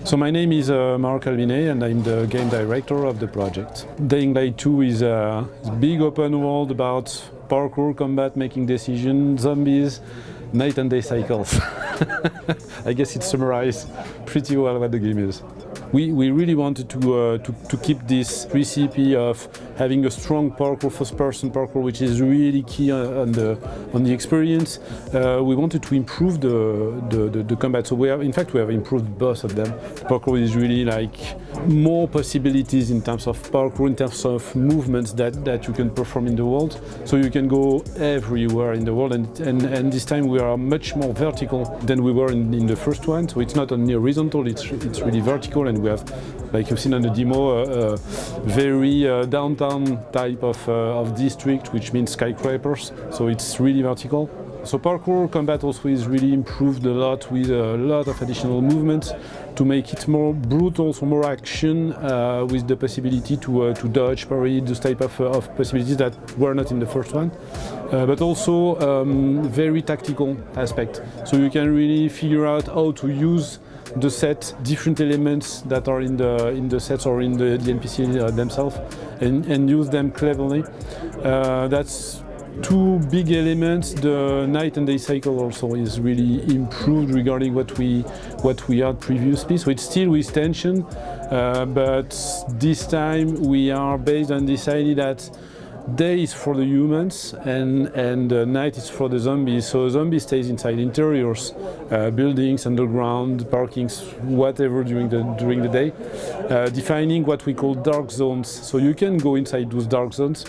So my name is Marc Albinet and I'm the game director of the project. Dying Light 2 is a big open world about parkour, combat, making decisions, zombies, night and day cycles. I guess it summarizes pretty well what the game is. We really wanted to keep this recipe of having a strong parkour, first-person parkour, which is really key on the experience. We wanted to improve the combat. So we have improved both of them. Parkour is really like more possibilities in terms of parkour, in terms of movements that you can perform in the world. So you can go everywhere in the world, and this time we are much more vertical than we were in the first one. So it's not only horizontal, it's really vertical, and we have, like you've seen on the demo, a very downtown type of district, which means skyscrapers. So it's really vertical. So parkour combat also is really improved a lot with a lot of additional movements to make it more brutal, so more action with the possibility to dodge, parry, those type of possibilities that were not in the first one. But also very tactical aspect. So you can really figure out how to use the set, different elements that are in the sets or in the NPC themselves, and use them cleverly. That's two big elements. The night and day cycle also is really improved regarding what we had previously. So it's still with tension, but this time we are based on this idea that day is for the humans and night is for the zombies. So zombie stays inside interiors, buildings, underground, parkings, whatever during the day, defining what we call dark zones. So you can go inside those dark zones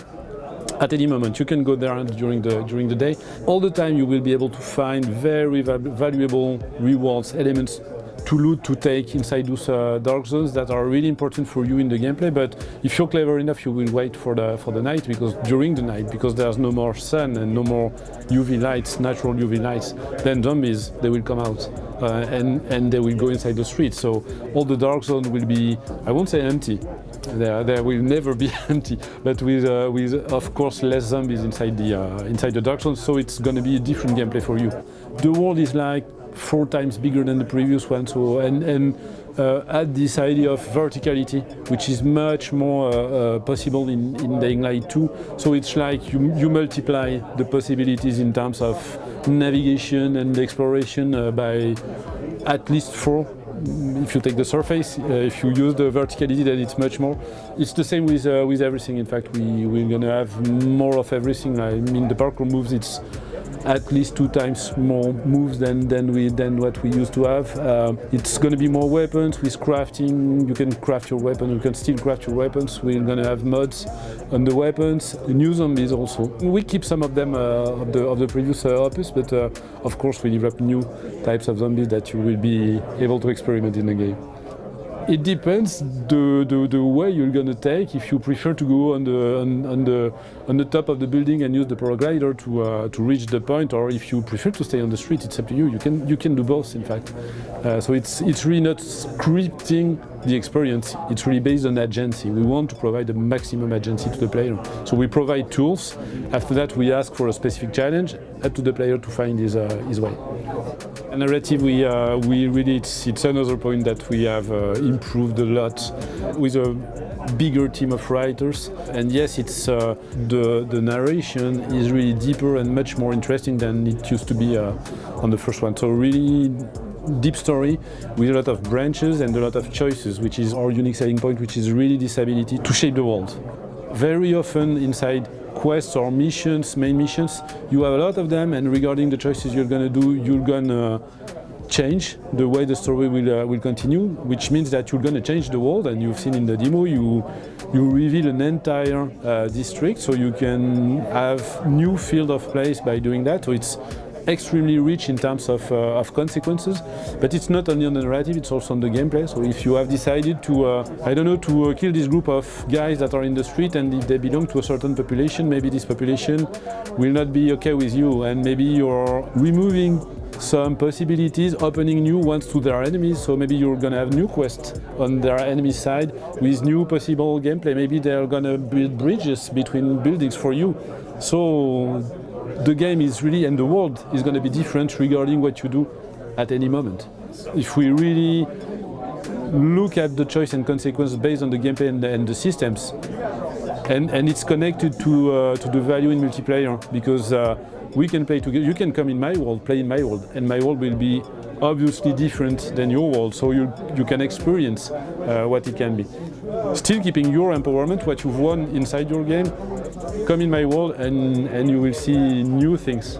at any moment. You can go there during the day. All the time you will be able to find very valuable rewards, elements to loot, to take inside those dark zones that are really important for you in the gameplay. But if you're clever enough, you will wait for the night, because during the night, because there's no more sun and no more UV lights, natural UV lights, then zombies, they will come out and they will go inside the streets. So all the dark zones will be, I won't say empty, they will never be empty, but with of course less zombies inside the dark zone. So it's going to be a different gameplay for you. The world is like 4 times bigger than the previous one. So and add this idea of verticality, which is much more possible in Dying Light 2. So it's like you multiply the possibilities in terms of navigation and exploration by at least 4. If you take the surface, if you use the verticality, then it's much more. It's the same with everything. In fact, we're gonna have more of everything. I mean, the parkour moves, it's at least 2 times more moves than what we used to have. It's going to be more weapons with crafting. You can craft your weapon. You can still craft your weapons. We're going to have mods on the weapons. New zombies also. We keep some of them of the previous opus, but of course we develop new types of zombies that you will be able to experiment in the game. It depends the way you're gonna take. If you prefer to go on the top of the building and use the paraglider to reach the point, or if you prefer to stay on the street, it's up to you. You can do both, in fact. So it's really not scripting the experience. It's really based on agency. We want to provide the maximum agency to the player. So we provide tools. After that, we ask for a specific challenge, up to the player to find his way. A narrative, we really, it's another point that we have improved a lot with a bigger team of writers. And yes, it's the narration is really deeper and much more interesting than it used to be on the first one. So really deep story with a lot of branches and a lot of choices, which is our unique selling point, which is really this ability to shape the world. Very often inside quests or missions, main missions, you have a lot of them, and regarding the choices you're gonna do, you're gonna change the way the story will continue, which means that you're gonna change the world. And you've seen in the demo, you reveal an entire district, so you can have new field of place by doing that. So it's extremely rich in terms of consequences, but it's not only on the narrative, it's also on the gameplay. So if you have decided to, to kill this group of guys that are in the street, and if they belong to a certain population, maybe this population will not be okay with you, and maybe you're removing some possibilities, opening new ones to their enemies. So maybe you're gonna have new quests on their enemy side with new possible gameplay. Maybe they're gonna build bridges between buildings for you. So the game is really, and the world is going to be different regarding what you do at any moment. If we really look at the choice and consequence based on the gameplay and the systems. And it's connected to the value in multiplayer, because we can play together. You can come in my world, play in my world, and my world will be obviously different than your world, so you can experience what it can be. Still keeping your empowerment, what you've won inside your game. Come in my world and you will see new things.